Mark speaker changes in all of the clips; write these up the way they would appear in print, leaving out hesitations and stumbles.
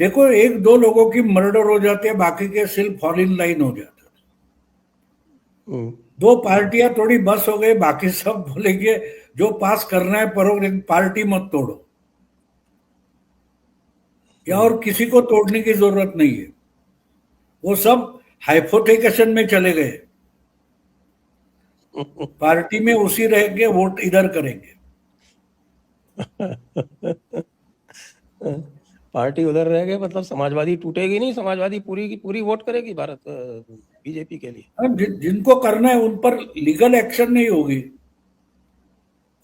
Speaker 1: देखो, एक दो लोगों की मर्डर हो जाते हैं, बाकी के सिर्फ फॉल इन लाइन हो जाते हैं। दो पार्टियां थोड़ी बस हो गई, बाकी सब बोलेंगे जो पास करना है करो, लेकिन पार्टी मत तोड़ो, या और किसी को तोड़ने की जरूरत नहीं है। वो सब हाइपोथेकेशन में चले गए, पार्टी में उसी रहेंगे, वोट इधर करेंगे।
Speaker 2: पार्टी उधर रह गए, मतलब समाजवादी टूटेगी नहीं, समाजवादी पूरी की पूरी वोट करेगी भारत बीजेपी के लिए।
Speaker 1: जिनको करना है उन पर लीगल एक्शन नहीं होगी,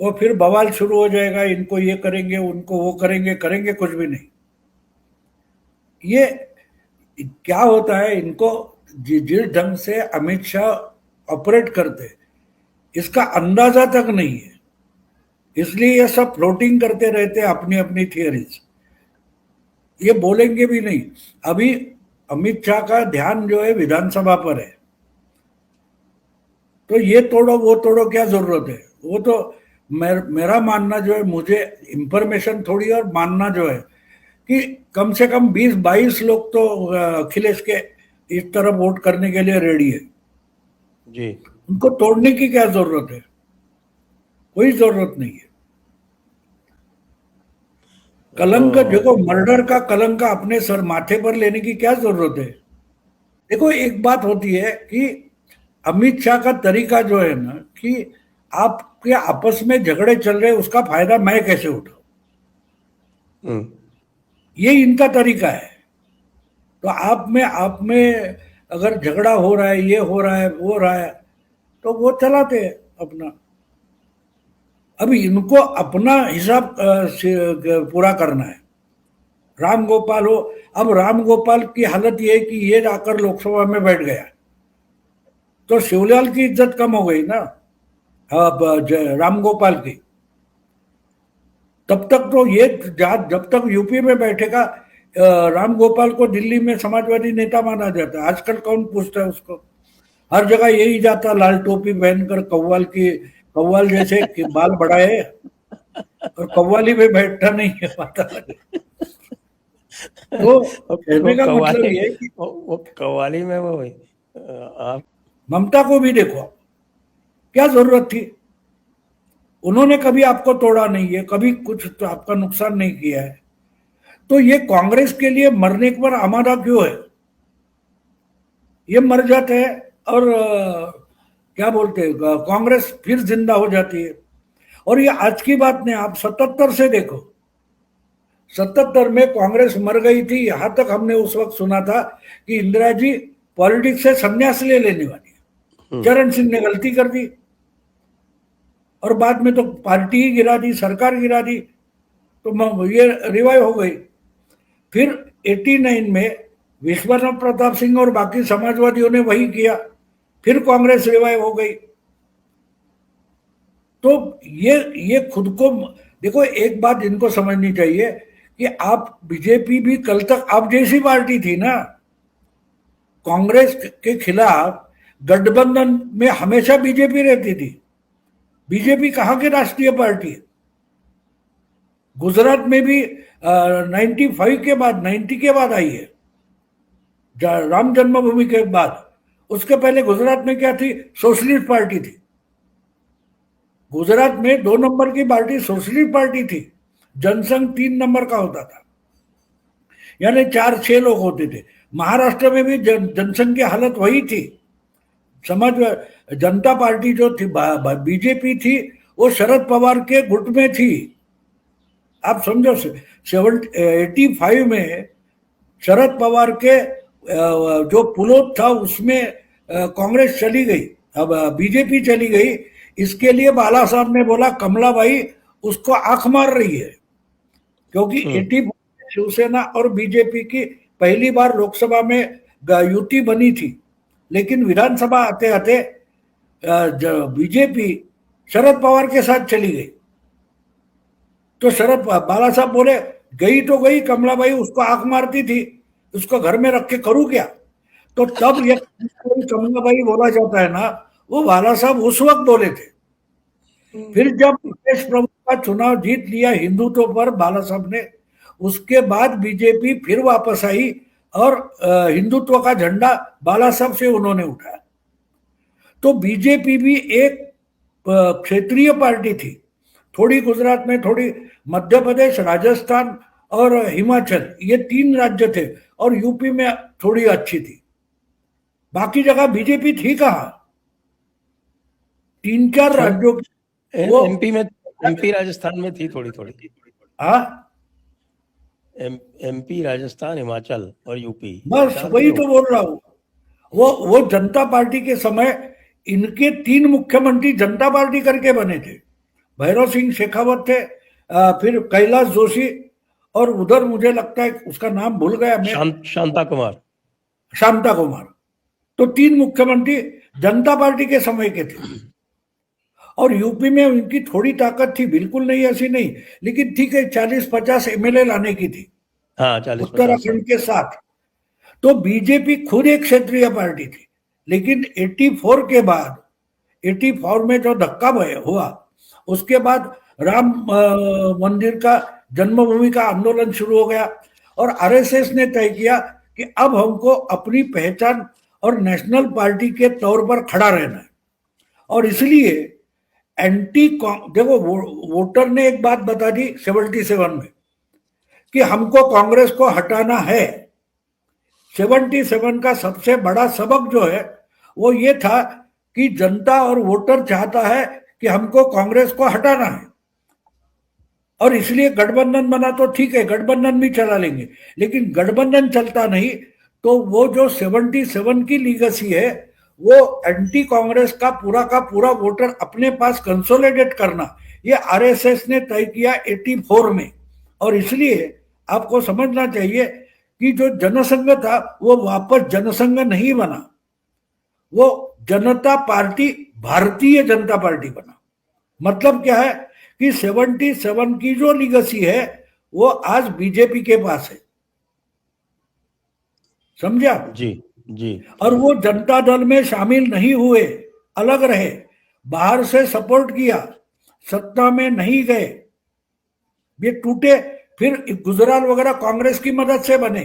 Speaker 1: और फिर बवाल शुरू हो जाएगा, इनको ये करेंगे, उनको वो करेंगे, करेंगे कुछ भी नहीं। ये क्या होता है, इनको जिस ढंग से अमित शाह ऑपरेट करते इसका अंदाजा तक नहीं है, इसलिए ये सब फ्लोटिंग करते रहते हैं अपनी अपनी थियरीज, ये बोलेंगे भी नहीं। अभी अमित शाह का ध्यान जो है विधानसभा पर है, तो ये तोड़ो वो तोड़ो क्या जरूरत है। वो तो मेरा मानना जो है, मुझे इंफॉर्मेशन थोड़ी और मानना जो है कि कम से कम 20-22 लोग तो अखिलेश के इस तरफ वोट करने के लिए रेडी है
Speaker 2: जी।
Speaker 1: उनको तोड़ने की क्या जरूरत है, कोई जरूरत नहीं है। कलंक, देखो मर्डर का कलंक अपने सर माथे पर लेने की क्या जरूरत है। देखो, एक बात होती है कि अमित शाह का तरीका जो है ना, कि आपके आपस में झगड़े चल रहे, उसका फायदा मैं कैसे उठाऊं, ये इनका तरीका है। तो आप में अगर झगड़ा हो रहा है, ये हो रहा है, वो हो रहा है, तो वो चलाते हैं अपना। अभी इनको अपना हिसाब पूरा करना है। राम गोपाल हो, अब राम गोपाल की हालत ये है कि ये जाकर लोकसभा में बैठ गया, तो शिवलाल की इज्जत कम हो गई ना, अब राम गोपाल की। तब तक तो ये जब तक यूपी में बैठेगा, राम गोपाल को दिल्ली में समाजवादी नेता माना जाता है। आजकल कौन पूछता है उसको, हर जगह यही जाता, लाल टोपी पहनकर, कव्वाल जैसे कि बाल बढ़ाए, और कव्वाली में बैठता नहीं है, पता लगे। तो कहने का मतलब ये है कि
Speaker 2: वो कव्वाली में वो आप
Speaker 1: ममता को भी देखो, क्या जरूरत थी, उन्होंने कभी आपको तोड़ा नहीं है, कभी कुछ तो आपका नुकसान नहीं किया है। तो ये कांग्रेस के लिए मरने पर आमादा क्यों है, ये मर जाते हैं और क्या बोलते हैं, कांग्रेस फिर जिंदा हो जाती है। और ये आज की बात नहीं, आप 77 से देखो, 77 में कांग्रेस मर गई थी, यहां तक हमने उस वक्त सुना था कि इंदिरा जी पॉलिटिक्स से संन्यास ले लेने वाली है। चरण सिंह ने गलती कर दी, और बाद में तो पार्टी ही गिरा दी, सरकार गिरा दी, तो ये रिवाइव हो गई। फिर 89 में विश्वनाथ प्रताप सिंह और बाकी समाजवादियों ने वही किया, फिर कांग्रेस रिवाइव हो गई। तो ये खुद को देखो, एक बात इनको समझनी चाहिए कि आप बीजेपी भी कल तक आप जैसी पार्टी थी ना, कांग्रेस के खिलाफ गठबंधन में हमेशा बीजेपी रहती थी। बीजेपी कहां की राष्ट्रीय पार्टी है, गुजरात में भी 95 के बाद, 90 के बाद आई है, राम जन्मभूमि के बाद। उसके पहले गुजरात में क्या थी, सोशलिस्ट पार्टी थी। गुजरात में 2 नंबर की पार्टी सोशलिस्ट पार्टी थी, जनसंघ 3 नंबर का होता था, यानी 4-6 लोग होते थे। महाराष्ट्र में भी जनसंघ की हालत वही थी। समझ, जनता पार्टी जो थी, बीजेपी थी, वो शरद पवार के गुट में थी। आप समझो, 85 में शरद पवार के जो पुलोत था उसमें कांग्रेस चली गई, अब बीजेपी चली गई। इसके लिए बाला साहब ने बोला कमलाबाई उसको आंख मार रही है, क्योंकि 85 शिवसेना और बीजेपी की पहली बार लोकसभा में युति बनी थी, लेकिन विधानसभा आते आते बीजेपी शरद पवार के साथ चली गई। तो बाला साहब बोले गई तो गई, कमलाबाई उसको आंख मारती थी, उसको घर में रख के करूं क्या। तो तब ये कमलाबाई बोला जाता है ना, वो बाला साहब उस वक्त बोले थे। फिर जब मुकेश प्रभु का चुनाव जीत लिया हिंदुत्व पर बाला साहब ने, उसके बाद बीजेपी फिर वापस आई और हिंदुत्व का झंडा बालासाहब से उन्होंने उठाया। तो बीजेपी भी एक क्षेत्रीय पार्टी थी, थोड़ी गुजरात में, थोड़ी मध्य प्रदेश, राजस्थान और हिमाचल, ये 3 राज्य थे, और यूपी में थोड़ी अच्छी थी। बाकी जगह बीजेपी थी कहाँ? 3-4 राज्यों की वो
Speaker 2: एमपी राजस्थान में थी थोड़ी थोड़ी।
Speaker 1: हाँ,
Speaker 2: एमपी, राजस्थान, हिमाचल और यूपी,
Speaker 1: बस वही तो बोल रहा हूँ। वो जनता पार्टी के समय इनके 3 मुख्यमंत्री जनता पार्टी करके बने थे। भैरव सिंह शेखावत थे, फिर कैलाश जोशी, और उधर मुझे लगता है उसका नाम भूल गया मैं,
Speaker 2: शांता कुमार।
Speaker 1: तो 3 मुख्यमंत्री जनता पार्टी के समय के थे। और यूपी में उनकी थोड़ी ताकत थी, बिल्कुल नहीं ऐसी नहीं, लेकिन ठीक है, 40-50 एमएलए लाने की थी।
Speaker 2: हाँ, 40-50
Speaker 1: उत्तराखंड के साथ। तो बीजेपी खुद एक क्षेत्रीय पार्टी थी, लेकिन 84 के बाद, 84 में जो धक्का हुआ, उसके बाद राम मंदिर का, जन्मभूमि का आंदोलन शुरू हो गया, और आरएसएस ने तय किया कि अब हमको अपनी पहचान और नेशनल पार्टी के तौर पर खड़ा रहना है। और इसलिए देखो, वोटर ने एक बात बता दी 77 में कि हमको कांग्रेस को हटाना है। 77 का सबसे बड़ा सबक जो है वो ये था कि जनता और वोटर चाहता है कि हमको कांग्रेस को हटाना है, और इसलिए गठबंधन बना। तो ठीक है, गठबंधन भी चला लेंगे, लेकिन गठबंधन चलता नहीं तो वो जो 77 की लीगेसी है, वो एंटी कांग्रेस का पूरा वोटर अपने पास कंसोलिडेट करना, ये आरएसएस ने तय किया 84 में। और इसलिए आपको समझना चाहिए कि जो जनसंघ था वो वापस जनसंघ नहीं बना, वो जनता पार्टी, भारतीय जनता पार्टी बना। मतलब क्या है कि 77 की जो लीगेसी है वो आज बीजेपी के पास है, समझा?
Speaker 2: जी जी।
Speaker 1: और वो जनता दल में शामिल नहीं हुए, अलग रहे, बाहर से सपोर्ट किया, सत्ता में नहीं गए, ये टूटे। फिर गुजराल वगैरह कांग्रेस की मदद से बने,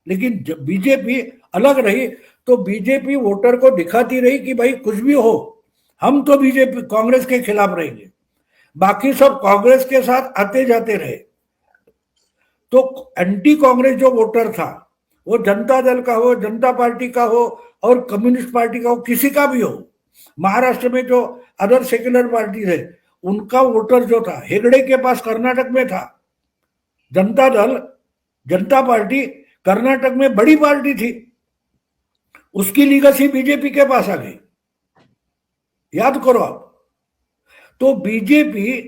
Speaker 1: लेकिन जब बीजेपी अलग रही तो बीजेपी वोटर को दिखाती रही कि भाई कुछ भी हो, हम तो बीजेपी कांग्रेस के खिलाफ रहेंगे, बाकी सब कांग्रेस के साथ आते जाते रहे। तो एंटी कांग्रेस जो वोटर था, वो जनता दल का हो, जनता पार्टी का हो, और कम्युनिस्ट पार्टी का हो, किसी का भी हो, महाराष्ट्र में जो अदर सेक्युलर पार्टी है उनका वोटर जो था, हेगड़े के पास कर्नाटक में था, जनता दल, जनता पार्टी कर्नाटक में बड़ी पार्टी थी, उसकी लीगेसी बीजेपी के पास आ गई, याद करो आप। तो बीजेपी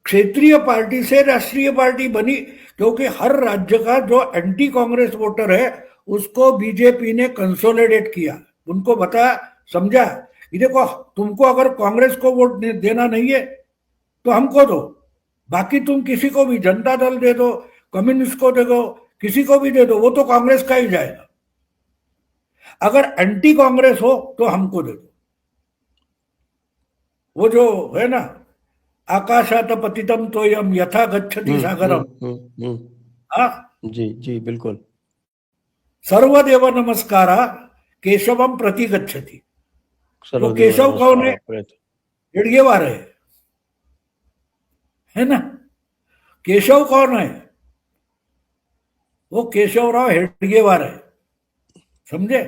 Speaker 1: क्षेत्रीय पार्टी से राष्ट्रीय पार्टी बनी, क्योंकि हर राज्य का जो एंटी कांग्रेस वोटर है उसको बीजेपी ने कंसोलिडेट किया, उनको बताया, समझा कि देखो, तुमको अगर कांग्रेस को वोट देना नहीं है तो हमको दो, बाकी तुम किसी को भी, जनता दल दे दो, कम्युनिस्ट को दे दो, किसी को भी दे दो, वो तो कांग्रेस का ही जाएगा। अगर एंटी कांग्रेस हो तो हमको दे दो। वो जो है ना, आकाशात पतितम तोयम यथा गच्छति सागरम, हाँ,
Speaker 2: जी जी, बिल्कुल।
Speaker 1: सर्वदेव नमस्कारा केशवम प्रति गच्छति। तो केशव कौन है? हेडगेवार है ना? केशव कौन है? वो केशवराव हेडगेवार है, समझे?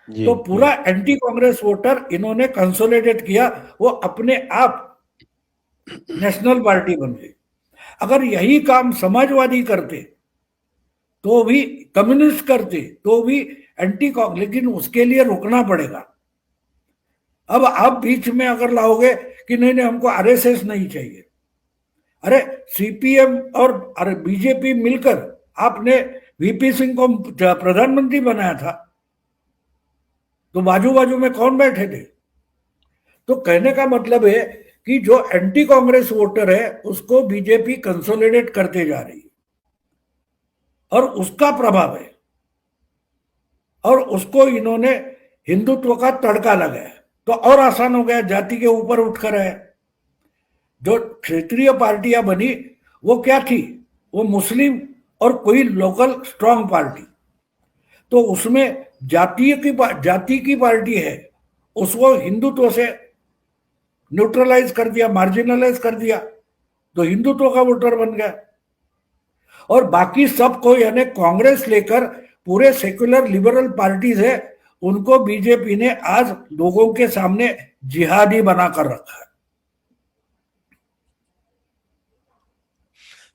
Speaker 1: तो पूरा एंटी कांग्रेस वोटर इन्होंने कंसोलिडेट किया, वो अपने आप नेशनल पार्टी बन गई। अगर यही काम समाजवादी करते तो भी, कम्युनिस्ट करते तो भी एंटी कांग्रेस, लेकिन उसके लिए रुकना पड़ेगा। अब आप बीच में अगर लाओगे कि नहीं नहीं हमको आरएसएस नहीं चाहिए, अरे सीपीएम और बीजेपी मिलकर आपने वीपी सिंह को प्रधानमंत्री बनाया था, तो बाजू बाजू में कौन बैठे थे? तो कहने का मतलब है कि जो एंटी कांग्रेस वोटर है उसको बीजेपी कंसोलिडेट करते जा रही है, और उसका प्रभाव है, और उसको इन्होंने हिंदुत्व का तड़का लगाया, तो और आसान हो गया, जाति के ऊपर उठकर है। जो क्षेत्रीय पार्टियां बनी वो क्या थी? वो मुस्लिम और कोई लोकल स्ट्रांग पार्टी, तो उसमें जाति की पार्टी है, उसको हिंदुत्व से न्यूट्रलाइज कर दिया, मार्जिनलाइज कर दिया, तो हिंदुत्व का वोटर बन गया। और बाकी सबको यानी कांग्रेस लेकर पूरे सेक्युलर लिबरल पार्टीज है, उनको बीजेपी ने आज लोगों के सामने जिहादी बनाकर रखा है।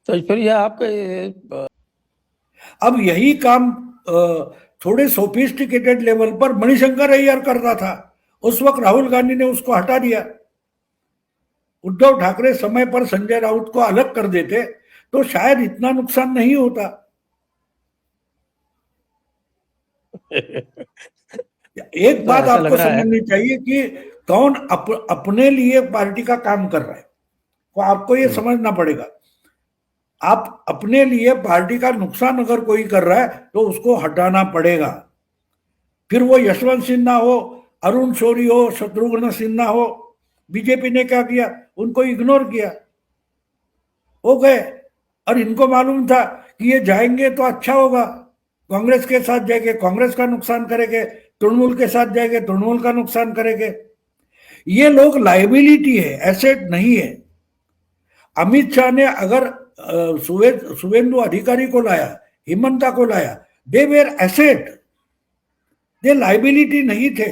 Speaker 2: तो फिर यह आपके
Speaker 1: अब यही काम थोड़े सोफिस्टिकेटेड लेवल पर मणिशंकर अय्यर करता था, उस वक्त राहुल गांधी ने उसको हटा दिया। उद्धव ठाकरे समय पर संजय राउत को अलग कर देते तो शायद इतना नुकसान नहीं होता। एक
Speaker 2: तो
Speaker 1: बात
Speaker 2: ऐसा लग
Speaker 1: आपको
Speaker 2: रहा है
Speaker 1: समझनी चाहिए कि कौन अपने लिए पार्टी का काम कर रहा है, तो आपको ये समझना पड़ेगा। आप अपने लिए पार्टी का नुकसान अगर कोई कर रहा है तो उसको हटाना पड़ेगा। फिर वो यशवंत सिन्हा हो, अरुण शौरी हो, शत्रुघ्न सिन्हा हो, बीजेपी ने क्या किया, उनको इग्नोर किया, हो गए। और इनको मालूम था कि ये जाएंगे तो अच्छा होगा, कांग्रेस के साथ जाएंगे कांग्रेस का नुकसान करेंगे, तृणमूल के साथ जाएंगे तृणमूल का नुकसान करेंगे। ये लोग लाइबिलिटी है, एसेट नहीं है। अमित शाह ने अगर शुभेंदु अधिकारी को लाया, हिमंता को लाया, they were asset, they liability नहीं थे।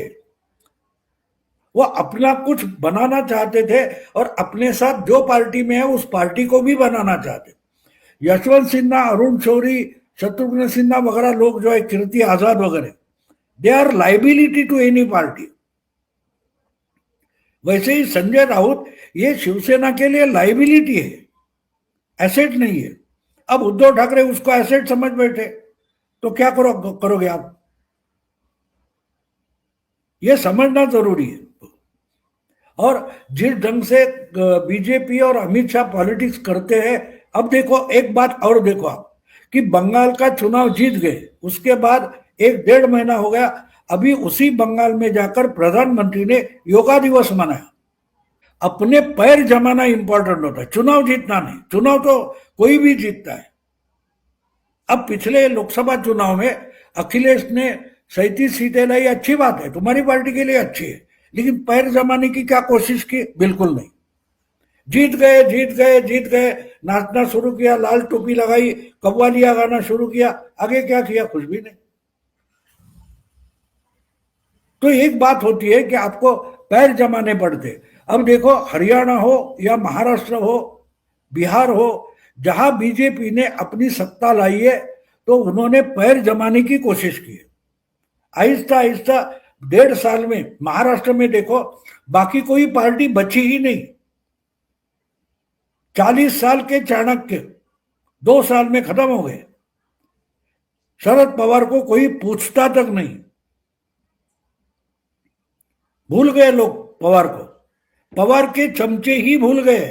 Speaker 1: वो अपना कुछ बनाना चाहते थे और अपने साथ जो पार्टी में है उस पार्टी को भी बनाना चाहते। यशवंत सिन्हा, अरुण शौरी, शत्रुघ्न सिन्हा वगैरह लोग जो है, कीर्ति आजाद वगैरह, they are liability to any party. वैसे ही संजय राउत ये शिवसेना के लिए लाइबिलिटी है, एसेट नहीं है। अब उद्धव ठाकरे उसको एसेट समझ बैठे, तो क्या करोगे आप, ये समझना जरूरी है। और जिस ढंग से बीजेपी और अमित शाह पॉलिटिक्स करते हैं, अब देखो एक बात और देखो आप, कि बंगाल का चुनाव जीत गए, उसके बाद 1-1.5 महीना हो गया, अभी उसी बंगाल में जाकर प्रधानमंत्री ने योगा दिवस मनाया। अपने पैर जमाना इंपॉर्टेंट होता है, चुनाव जीतना नहीं। चुनाव तो कोई भी जीतता है। अब पिछले लोकसभा चुनाव में अखिलेश ने 37 सीटें लाई, अच्छी बात है, तुम्हारी पार्टी के लिए अच्छी है, लेकिन पैर जमाने की क्या कोशिश की, बिल्कुल नहीं। जीत गए जीत गए जीत गए, नाचना शुरू किया, लाल टोपी लगाई, कव्वालियां गाना शुरू किया, आगे क्या किया, कुछ भी नहीं। तो एक बात होती है कि आपको पैर जमाने पड़ते। अब देखो हरियाणा हो या महाराष्ट्र हो, बिहार हो, जहां बीजेपी ने अपनी सत्ता लाई है, तो उन्होंने पैर जमाने की कोशिश की है। आहिस्ता आहिस्ता 1.5 साल में महाराष्ट्र में देखो, बाकी कोई पार्टी बची ही नहीं। 40 साल के चाणक्य 2 साल में खत्म हो गए। शरद पवार को कोई पूछता तक नहीं, भूल गए लोग पवार को, पवार के चमचे ही भूल गए।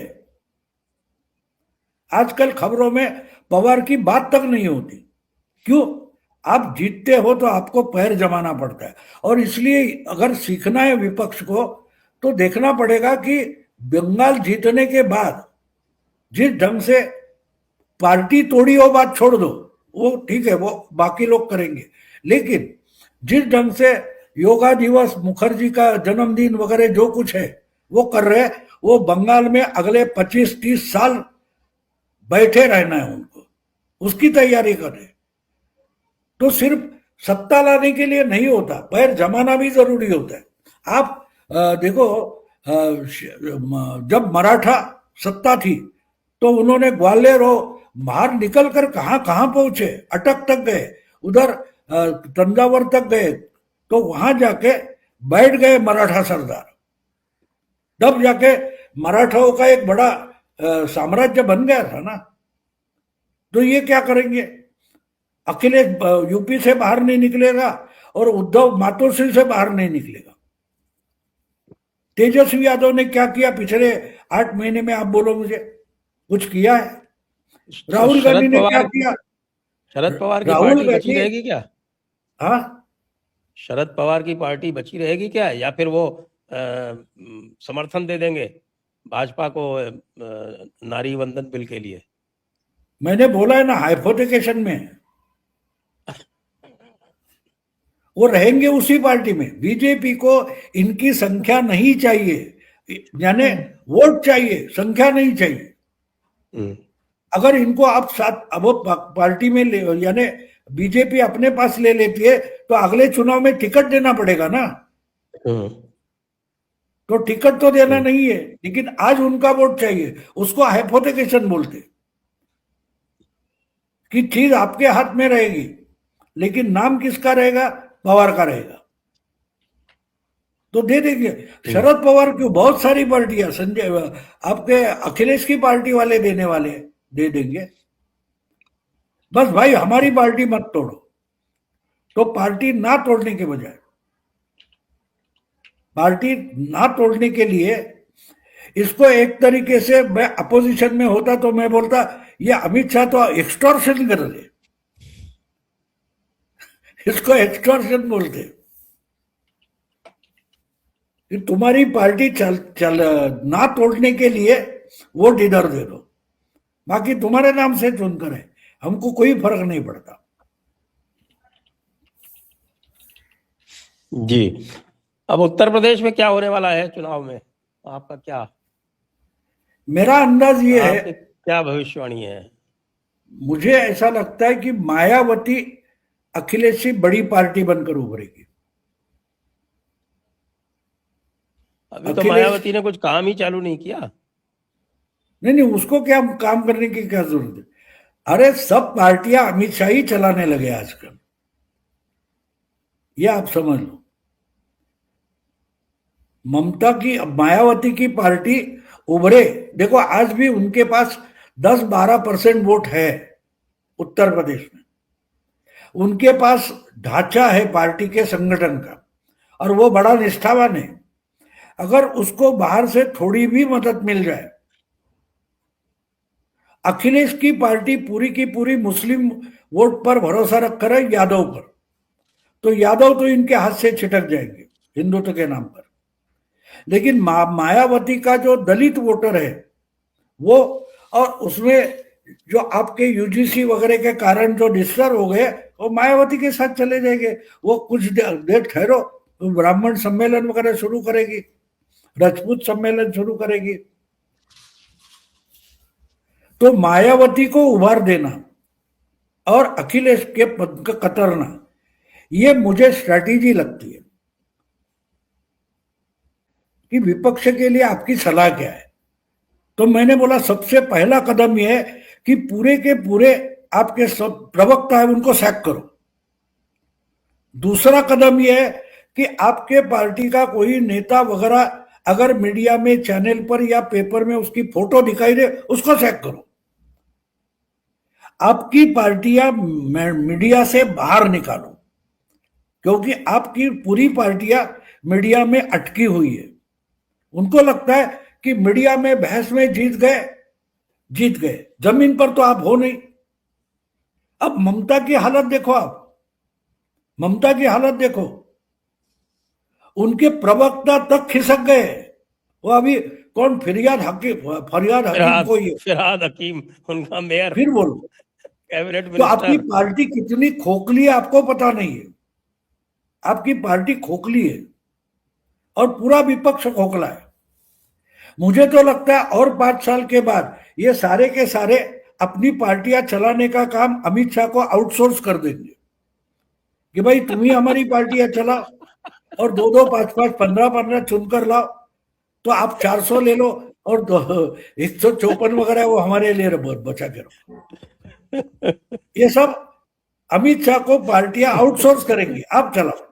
Speaker 1: आजकल खबरों में पवार की बात तक नहीं होती। क्यों? आप जीतते हो तो आपको पैर जमाना पड़ता है। और इसलिए अगर सीखना है विपक्ष को, तो देखना पड़ेगा कि बंगाल जीतने के बाद जिस ढंग से पार्टी तोड़ी वो बात छोड़ दो, वो ठीक है, वो बाकी लोग करेंगे, लेकिन जिस ढंग से योगा दिवस, मुखर्जी का जन्मदिन वगैरह जो कुछ है वो कर रहे हैं, वो बंगाल में अगले 25-30 साल बैठे रहना है उनको, उसकी तैयारी कर रहे। तो सिर्फ सत्ता लाने के लिए नहीं होता, पैर जमाना भी जरूरी होता है। आप देखो, जब मराठा सत्ता थी तो उन्होंने ग्वालियर हो बाहर निकल कर कहां कहां पहुंचे, अटक तक गए, उधर तंजावर तक गए, तो वहां जाके बैठ गए मराठा सरदार। तब जाके मराठाओं का एक बड़ा साम्राज्य बन गया था ना। तो ये क्या करेंगे, अखिलेश यूपी से बाहर नहीं निकलेगा और उद्धव मातोश्री से बाहर नहीं निकलेगा। तेजस्वी यादव ने क्या किया पिछले 8 महीने में, आप बोलो मुझे, कुछ किया है? राहुल गांधी ने क्या किया?
Speaker 2: शरद पवार की
Speaker 1: राहुल
Speaker 2: पार्टी बची
Speaker 1: गांधी,
Speaker 2: रहेगी क्या?
Speaker 1: हाँ,
Speaker 2: शरद पवार की पार्टी बची रहेगी क्या, या फिर वो समर्थन दे देंगे भाजपा को नारी वंदन बिल के लिए?
Speaker 1: मैंने बोला है ना, हाइपोथिकेशन में है। वो रहेंगे उसी पार्टी में। बीजेपी को इनकी संख्या नहीं चाहिए, यानी वोट चाहिए, संख्या नहीं चाहिए। अगर इनको आप साथ अब वो पार्टी में ले, यानी बीजेपी अपने पास ले लेती है तो अगले चुनाव में टिकट देना पड़ेगा ना। तो टिकट तो देना नहीं है, लेकिन आज उनका वोट चाहिए। उसको हाइपोथिकेशन बोलते कि चीज आपके हाथ में रहेगी, लेकिन नाम किसका रहेगा? पवार का रहेगा। तो दे देंगे। शरद पवार क्यों, बहुत सारी पार्टियां, संजय आपके अखिलेश की पार्टी वाले देने वाले, दे देंगे। बस भाई हमारी पार्टी मत तोड़ो। तो पार्टी ना तोड़ने के बजाय, पार्टी ना तोड़ने के लिए इसको एक तरीके से, मैं अपोजिशन में होता तो मैं बोलता ये अमित शाह तो एक्सटॉर्शन कर रहे, इसको एक्सटॉर्शन बोलते कि तुम्हारी पार्टी चल ना तोड़ने के लिए वोट इधर दे दो, बाकी तुम्हारे नाम से चुनकर है, हमको कोई फर्क नहीं पड़ता।
Speaker 2: जी, अब उत्तर प्रदेश में क्या होने वाला है चुनाव में, आपका क्या,
Speaker 1: मेरा अंदाज ये है,
Speaker 2: क्या भविष्यवाणी है?
Speaker 1: मुझे ऐसा लगता है कि मायावती अखिलेश से बड़ी पार्टी बनकर उभरेगी।
Speaker 2: अभी तो मायावती ने कुछ काम ही चालू नहीं किया।
Speaker 1: नहीं, उसको क्या काम करने की क्या जरूरत है? अरे सब पार्टियां अमित शाह ही चलाने लगे आजकल, ये आप समझ लो। मायावती की पार्टी उभरे, देखो आज भी उनके पास 10-12% वोट है उत्तर प्रदेश में। उनके पास ढांचा है पार्टी के संगठन का, और वो बड़ा निष्ठावान है। अगर उसको बाहर से थोड़ी भी मदद मिल जाए, अखिलेश की पार्टी पूरी की पूरी मुस्लिम वोट पर भरोसा रखकर है, यादव पर, तो यादव तो इनके हाथ से छिटक जाएंगे हिंदुत्व के नाम पर। लेकिन मायावती का जो दलित वोटर है वो, और उसमें जो आपके यूजीसी वगैरह के कारण जो डिस्टर्ब हो गए, वो मायावती के साथ चले जाएंगे। वो कुछ देर ठहरो तो ब्राह्मण सम्मेलन वगैरह शुरू करेगी, राजपूत सम्मेलन शुरू करेगी। तो मायावती को उभार देना और अखिलेश के पद का कतरना, ये मुझे स्ट्रैटेजी लगती है। कि विपक्ष के लिए आपकी सलाह क्या है? तो मैंने बोला सबसे पहला कदम यह है कि पूरे के पूरे आपके सब प्रवक्ता है उनको सैक करो। दूसरा कदम यह है कि आपके पार्टी का कोई नेता वगैरह अगर मीडिया में, चैनल पर या पेपर में उसकी फोटो दिखाई दे, उसको सैक करो। आपकी पार्टियां मीडिया से बाहर निकालो, क्योंकि आपकी पूरी पार्टियां मीडिया में अटकी हुई है। उनको लगता है कि मीडिया में बहस में जीत गए, जमीन पर तो आप हो नहीं। अब ममता की हालत देखो, आप ममता की हालत देखो, उनके प्रवक्ता तक खिसक गए। वो अभी कौन, फरियाद
Speaker 2: हकीम उनका मेयर,
Speaker 1: फिर बोलो
Speaker 2: कैबिनेट
Speaker 1: तो
Speaker 2: मिनिस्टर।
Speaker 1: आपकी पार्टी कितनी खोखली है आपको पता नहीं है। आपकी पार्टी खोखली है और पूरा विपक्ष खोखला है। मुझे तो लगता है और 5 साल के बाद ये सारे के सारे अपनी पार्टियां चलाने का काम अमित शाह को आउटसोर्स कर देंगे कि भाई तुम ही हमारी पार्टियां चलाओ, और 2-2, 5-5, 15-15 चुनकर लाओ। तो आप 400 ले लो और 154 वगैरह वो हमारे लिए बचा के रखो। ये सब अमित शाह को पार्टियां आउटसोर्स करेंगी, आप चलाओ।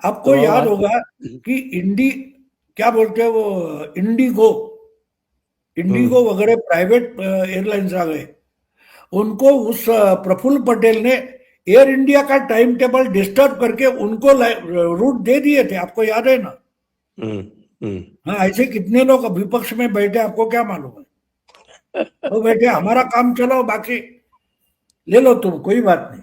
Speaker 1: आपको
Speaker 2: तो
Speaker 1: याद होगा कि क्या बोलते हैं वो, इंडिगो वगैरह प्राइवेट एयरलाइंस आ गए। उनको उस प्रफुल्ल पटेल ने एयर इंडिया का टाइम टेबल डिस्टर्ब करके उनको रूट दे दिए थे, आपको याद है ना? हाँ, ऐसे कितने लोग विपक्ष में बैठे, आपको क्या मालूम है? तो बैठे हमारा काम चलाओ, बाकी ले लो तुम, कोई बात नहीं।